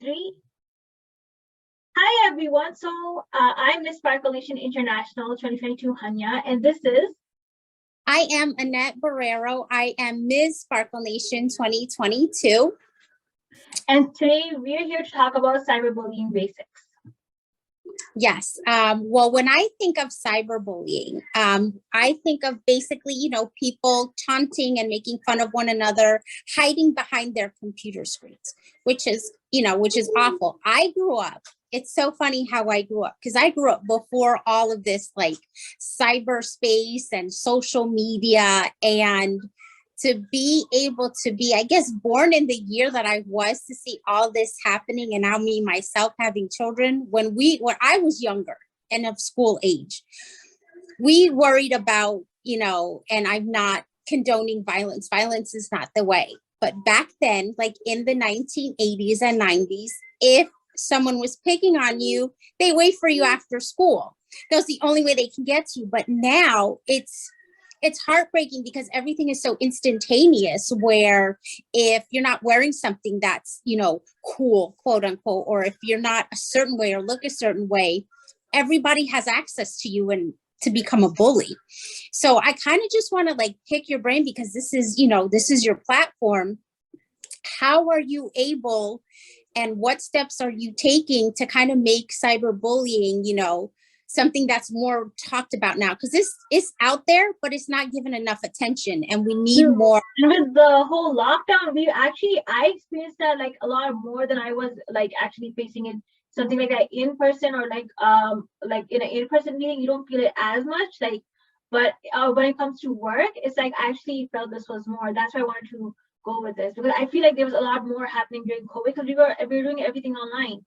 Three. Hi everyone. I'm Ms.Sparkle Nation International 2022 Hunyah, and this is. I am Annette Barrero. I am Ms.Sparkle Nation 2022. And today we are here to talk about cyberbullying basics. Yes. Well, when I think of cyberbullying, I think of basically, people taunting and making fun of one another, hiding behind their computer screens, which is awful. I grew up. It's so funny how I grew up, because I grew up before all of this, like cyberspace and social media, and to be able to be, I guess, born in the year that I was, to see all this happening, and now me myself having children. When I was younger and of school age, we worried about, and I'm not condoning violence. Violence is not the way. But back then, like in the 1980s and 90s, if someone was picking on you, they wait for you after school. That was the only way they can get to you. But now it's heartbreaking, because everything is so instantaneous, where if you're not wearing something that's, cool, quote unquote, or if you're not a certain way or look a certain way, everybody has access to you and to become a bully. So I kind of just want to pick your brain, because this is your platform. How are you able, and what steps are you taking to kind of make cyberbullying, something that's more talked about now? Because this is out there, but it's not given enough attention, and we need more. And with the whole lockdown, I experienced that a lot more than I was actually facing it. Something like that in person, or in an in-person meeting, you don't feel it as much. But when it comes to work, it's I actually felt this was more. That's why I wanted to go with this, because I feel like there was a lot more happening during COVID, because we were doing everything online.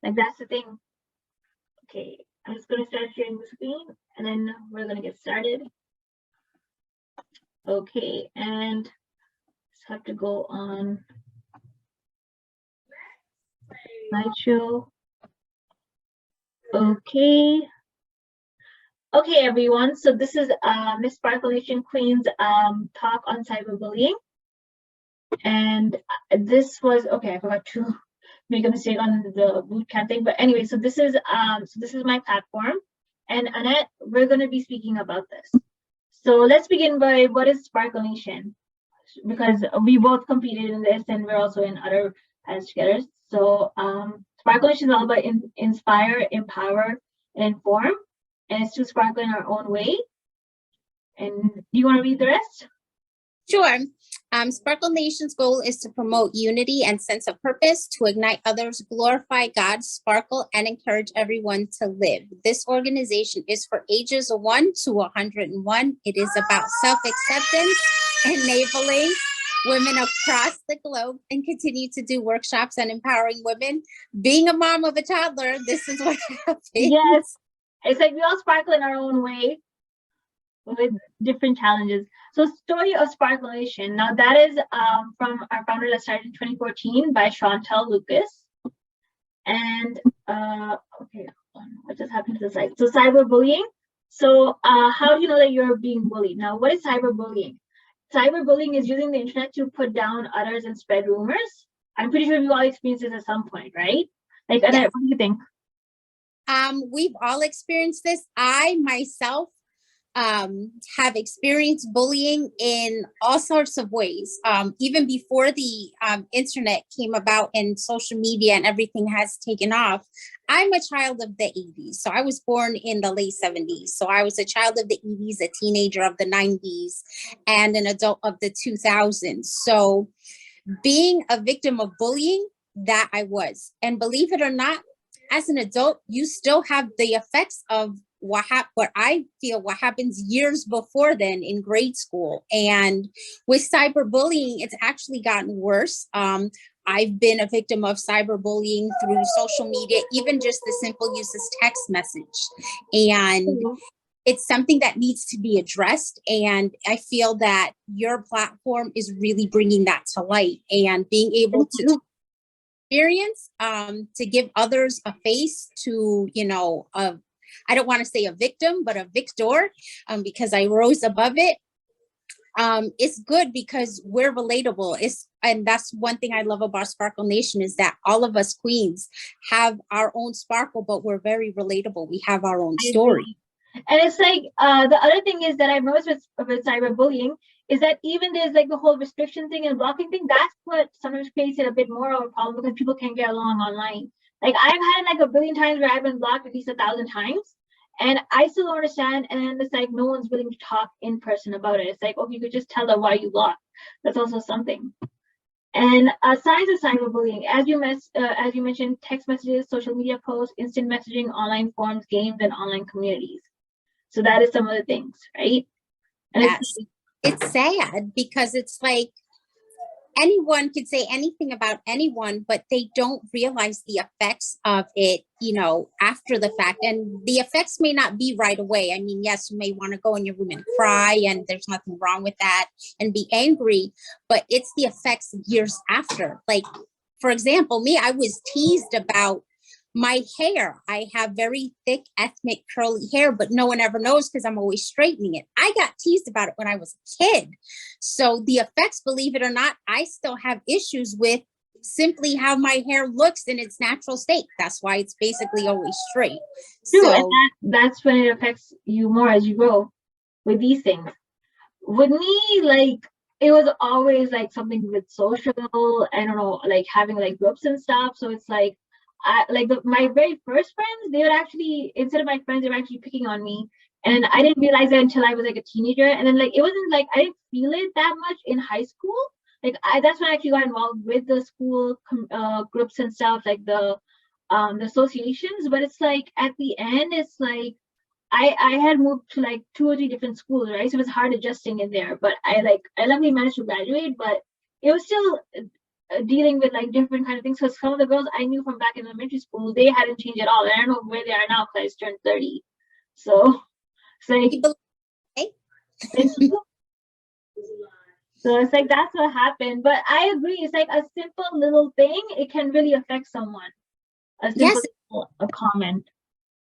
That's the thing. Okay, I'm just going to start sharing the screen, and then we're going to get started. Okay, and just have to go on slideshow. Okay, everyone. So this is Ms.Sparkle Nation Queen's talk on cyberbullying, and this was okay. I forgot to make a mistake on the bootcamp thing, but anyway, so this is my platform, and Annette, we're going to be speaking about this. So let's begin by what is SparkleNation, because we both competed in this, and we're also in other paths together. So SparkleNation is all about inspire, empower, and inform, and it's to sparkle in our own way. And do you want to read the rest? Sure. Sparkle Nation's goal is to promote unity and sense of purpose, to ignite others, glorify God, sparkle, and encourage everyone to live. This organization is for ages 1 to 101. It is about self-acceptance, enabling women across the globe, and continue to do workshops and empowering women. Being a mom of a toddler, this is what happens. Yes, it's we all sparkle in our own way, with different challenges. So, story of SparkleNation. Now that is from our founder, that started in 2014 by Chantel Lucas. And okay, what just happened to the site? So cyberbullying. So how do you know that you're being bullied? Now, what is cyberbullying? Cyberbullying is using the internet to put down others and spread rumors. I'm pretty sure we all experienced this at some point, right? Annette, yeah. What do you think? We've all experienced this. I myself have experienced bullying in all sorts of ways. Even before the internet came about and social media and everything has taken off, I'm a child of the 80s. So I was born in the late 70s. So I was a child of the 80s, a teenager of the 90s, and an adult of the 2000s. So being a victim of bullying, that I was. And believe it or not, as an adult, you still have the effects of what I feel what happens years before then in grade school. And with cyberbullying, it's actually gotten worse. I've been a victim of cyberbullying through social media, even just the simple use of text message. And it's something that needs to be addressed. And I feel that your platform is really bringing that to light, and being able to experience, to give others a face to, I don't want to say a victim, but a victor, because I rose above it. it's good because we're relatable. And that's one thing I love about Sparkle Nation is that all of us queens have our own sparkle, but we're very relatable. We have our own story. And it's like the other thing is that I've noticed with cyberbullying is that even there's like the whole restriction thing and blocking thing, that's what sometimes creates it a bit more of a problem because people can't get along online. Like I've had like a billion times where I've been blocked at least 1,000 times. And I still don't understand. And then it's like no one's willing to talk in person about it. It's like, oh, you could just tell them why you blocked. That's also something. And signs of cyberbullying, as you mentioned, text messages, social media posts, instant messaging, online forums, games, and online communities. So that is some of the things, right? And yes. It's sad because it's like anyone could say anything about anyone, but they don't realize the effects of it, after the fact. And the effects may not be right away. I mean, yes, you may want to go in your room and cry, and there's nothing wrong with that, and be angry, but it's the effects years after. Like, for example, me, I was teased about my hair. I have very thick, ethnic, curly hair, but no one ever knows because I'm always straightening it. I got teased about it when I was a kid. So the effects, believe it or not, I still have issues with simply how my hair looks in its natural state. That's why it's basically always straight. True, So and that's when it affects you more as you grow with these things. With me, like, it was always like something with social, I don't know, like having like groups and stuff. So it's like, my very first friends, they would actually, instead of my friends, they were actually picking on me. And I didn't realize that until I was like a teenager. And then like, it wasn't like, I didn't feel it that much in high school. Like that's when I actually got involved with the school groups and stuff, like the associations. But it's like, at the end, it's like, I had moved to like 2 or 3 different schools, right? So it was hard adjusting in there. But I luckily managed to graduate, but it was still dealing with like different kind of things. Because some of the girls I knew from back in elementary school, they hadn't changed at all. And I don't know where they are now because I just turned 30. So it's like, thank you. So it's like that's what happened. But I agree. It's like a simple little thing. It can really affect someone. A simple a comment.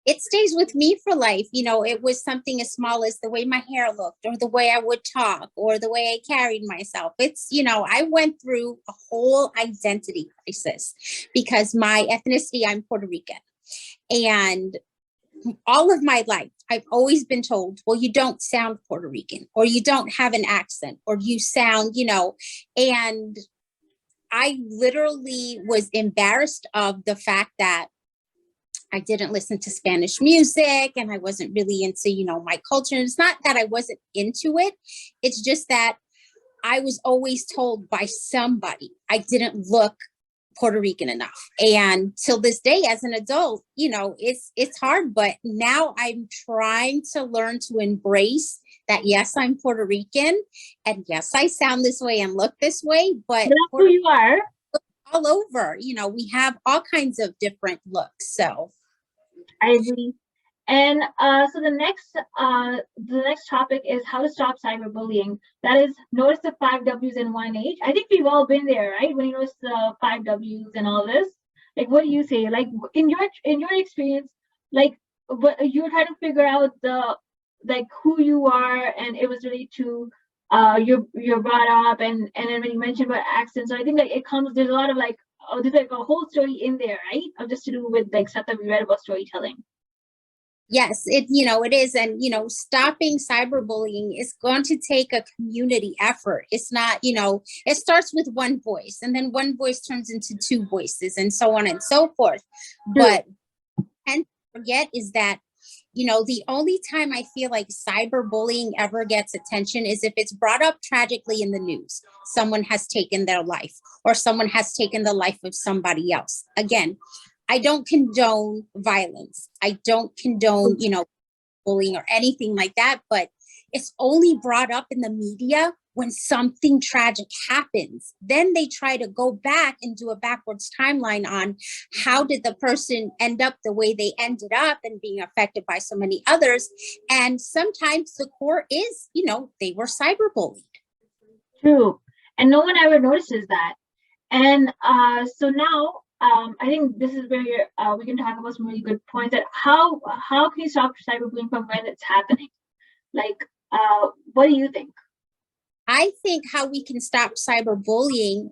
It stays with me for life. It was something as small as the way my hair looked or the way I would talk or the way I carried myself. It's, I went through a whole identity crisis because my ethnicity, I'm Puerto Rican. And all of my life, I've always been told, well, you don't sound Puerto Rican, or you don't have an accent, or you sound, and I literally was embarrassed of the fact that I didn't listen to Spanish music and I wasn't really into, my culture. It's not that I wasn't into it. It's just that I was always told by somebody I didn't look Puerto Rican enough. And till this day, as an adult, it's hard, but now I'm trying to learn to embrace that. Yes, I'm Puerto Rican, and yes, I sound this way and look this way, but that's who you are. All over, we have all kinds of different looks. So I agree. And so the next topic is how to stop cyberbullying. That is, notice the 5 W's in 1 H. I think we've all been there, right? When you notice the 5 W's and all this. Like, what do you say? Like, in your experience, like, what you're trying to figure out who you are, and it was really to you're brought up, and then when you mentioned about accents, so I think like it comes. There's a lot of like, there's like a whole story in there, right? Of just to do with like stuff that we read about storytelling. Yes, it is. And, stopping cyberbullying is going to take a community effort. It's not, it starts with one voice, and then one voice turns into 2 voices, and so on and so forth. But and forget is that, the only time I feel like cyberbullying ever gets attention is if it's brought up tragically in the news. Someone has taken their life, or someone has taken the life of somebody else. Again, I don't condone violence. I don't condone, bullying or anything like that, but it's only brought up in the media when something tragic happens. Then they try to go back and do a backwards timeline on how did the person end up the way they ended up and being affected by so many others. And sometimes the core is, they were cyberbullied. True. And no one ever notices that. And so now, I think this is where we can talk about some really good points. That how can you stop cyberbullying from when it's happening? Like, what do you think? I think how we can stop cyberbullying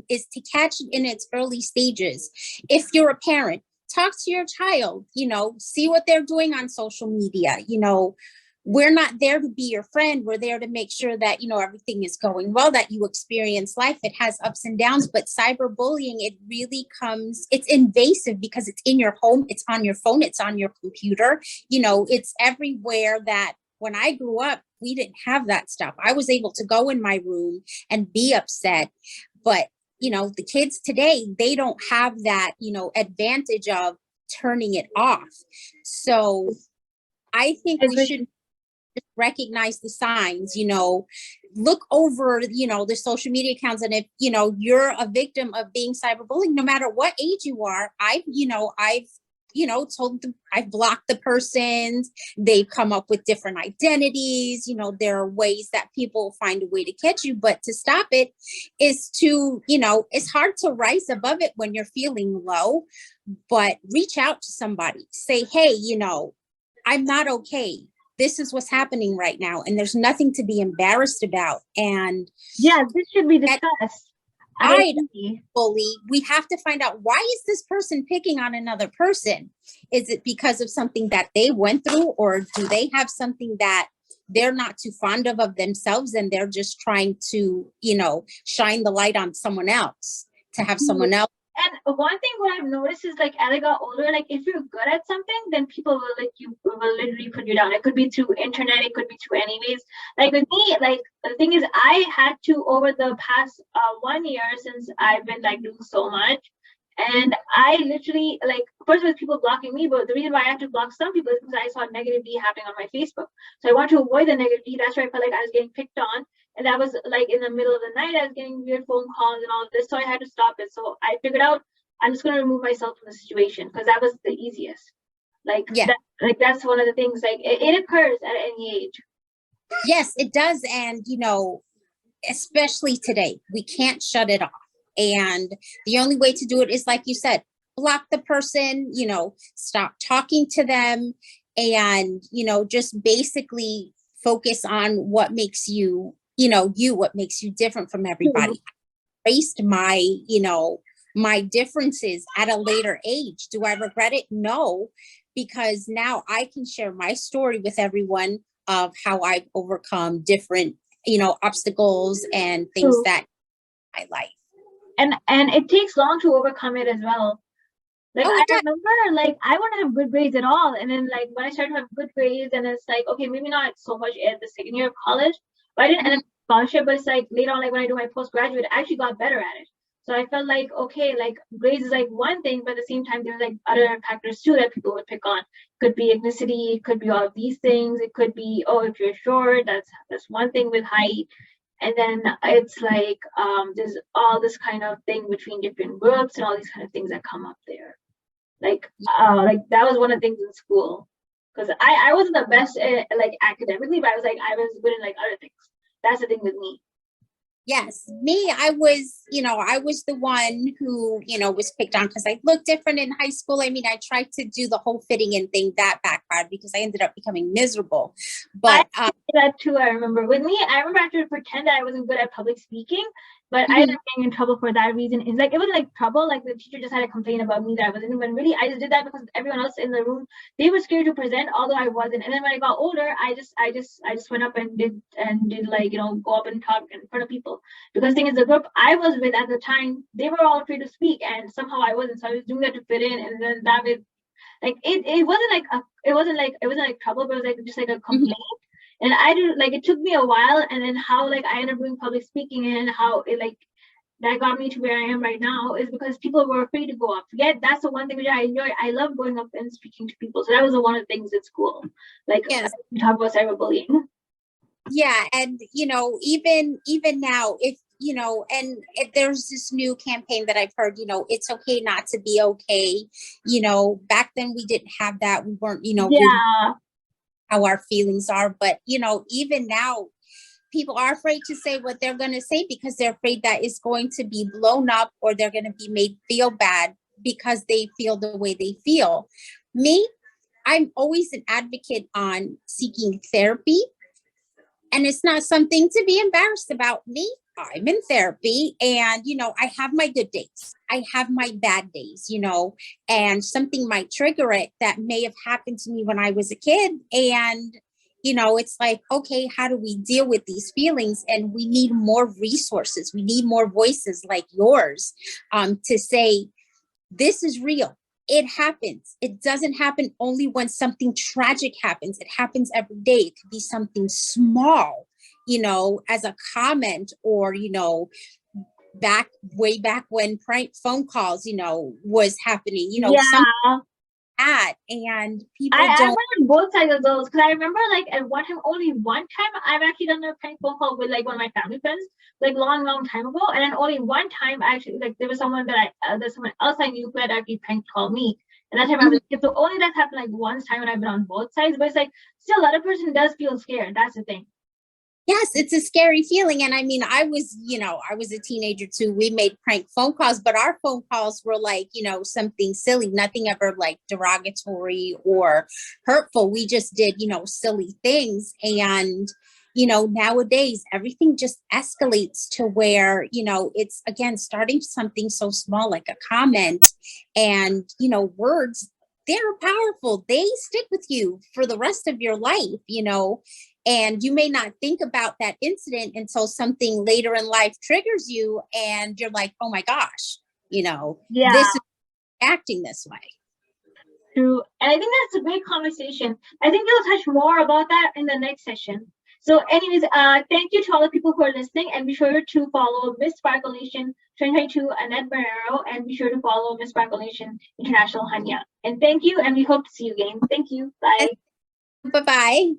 is to catch it in its early stages. If you're a parent, talk to your child, see what they're doing on social media. We're not there to be your friend. We're there to make sure that, everything is going well, that you experience life. It has ups and downs, but cyberbullying, it's invasive because it's in your home, it's on your phone, it's on your computer, it's everywhere. That when I grew up, we didn't have that stuff. I was able to go in my room and be upset, but the kids today, they don't have that, advantage of turning it off. So I think we should recognize the signs, look over, the social media accounts. And if, you're a victim of being cyberbullied, no matter what age you are, told them, I've blocked the persons, they've come up with different identities, there are ways that people find a way to catch you, but to stop it is to, it's hard to rise above it when you're feeling low, but reach out to somebody, say, hey, I'm not okay. This is what's happening right now, and there's nothing to be embarrassed about. And yeah, this should be discussed. Bully, we have to find out, why is this person picking on another person? Is it because of something that they went through, or do they have something that they're not too fond of themselves, and they're just trying to, shine the light on someone else, to have someone else. And one thing what I've noticed is, like, as I got older, like, if you're good at something, then people will literally put you down. It could be through internet, it could be through any ways. Like with me, like, the thing is, I had to, over the past 1 year, since I've been like doing so much, and I literally, like, first was people blocking me, but the reason why I had to block some people is because I saw negativity happening on my Facebook. So I want to avoid the negativity. That's why I felt like I was getting picked on. And that was like in the middle of the night, I was getting weird phone calls and all of this. So I had to stop it. So I figured out, I'm just going to remove myself from the situation, because that was the easiest. Like, yeah. That's one of the things, like, it occurs at any age. Yes, it does. And, especially today, we can't shut it off. And the only way to do it is, like you said, block the person, stop talking to them, and, just basically focus on what makes you, what makes you different from everybody. I erased my, my differences at a later age. Do I regret it? No, because now I can share my story with everyone of how I've overcome different, obstacles and things that I like. And it takes long to overcome it as well. Like, I remember, like, I wouldn't have good grades at all. And then, like, when I started to have good grades, and it's like, okay, maybe not so much at the second year of college, but I didn't end up scholarship, but it's like later on, like, when I do my postgraduate, I actually got better at it. So I felt like, okay, like, grades is like one thing, but at the same time, there's like other factors too that people would pick on. Could be ethnicity, it could be all of these things. It could be, oh, if you're short, that's one thing with height. And then it's like, there's all this kind of thing between different groups and all these kind of things that come up there. Like that was one of the things in school, because I wasn't the best like academically, but I was good in like other things. That's the thing with me. Yes, me, I was the one who, was picked on because I looked different in high school. I mean, I tried to do the whole fitting in thing, that backfired because I ended up becoming miserable. But that too, I remember. With me, I remember I had to pretend that I wasn't good at public speaking, but I ended up getting in trouble for that reason. It's like, it wasn't like trouble, like the teacher just had to complain about me that I wasn't, but really I just did that because everyone else in the room, they were scared to present, although I wasn't. And then when I got older, I just went up and did like, go up and talk in front of people. Because the thing is, the group I was with at the time, they were all afraid to speak, and somehow I wasn't. So I was doing that to fit in, and then that was like, it wasn't like trouble, but it was like just like a complaint. And I did, like, it took me a while, and then how, like, I ended up doing public speaking, and how it, like, that got me to where I am right now is because people were afraid to go up. Yet that's the one thing which I enjoy. I love going up and speaking to people. So that was one of the things at school. Like, yes. We talk about cyberbullying. Yeah, and even now, if there's this new campaign that I've heard, it's okay not to be okay. Back then we didn't have that. We weren't, really how our feelings are. But, even now, people are afraid to say what they're going to say because they're afraid that it's going to be blown up, or they're going to be made feel bad because they feel the way they feel. Me, I'm always an advocate on seeking therapy. And it's not something to be embarrassed about. Me, I'm in therapy, and, I have my good days. I have my bad days, and something might trigger it that may have happened to me when I was a kid. And, it's like, okay, how do we deal with these feelings? And we need more resources. We need more voices like yours, to say, this is real. It happens. It doesn't happen only when something tragic happens. It happens every day. It could be something small, as a comment, or, way back when prank phone calls, was happening, something Yeah. like that. And people I don't. went on both sides of those, because I remember like at one time, only one time I've actually done a prank phone call with like one of my family friends, like long time ago. And then only one time actually, like there was someone there's someone else I knew who had actually prank called me. And that time I was a kid. So only that happened like once time when I've been on both sides. But it's like still the other person does feel scared. That's the thing. Yes, it's a scary feeling. And I mean, I was a teenager too. We made prank phone calls, but our phone calls were like, something silly, nothing ever like derogatory or hurtful. We just did, silly things. And, nowadays everything just escalates to where, it's again, starting something so small like a comment, and, words, they're powerful. They stick with you for the rest of your life, and you may not think about that incident until something later in life triggers you, and you're like, oh my gosh, Yeah, this is acting this way. true. And I think that's a great conversation. I think we'll touch more about that in the next session. So anyways, thank you to all the people who are listening, and be sure to follow Miss Sparkle Nation 2022 Annette Barrero, and be sure to follow Miss Sparkle Nation International Hunyah. And thank you, and we hope to see you again. Thank you. Bye. Bye-bye.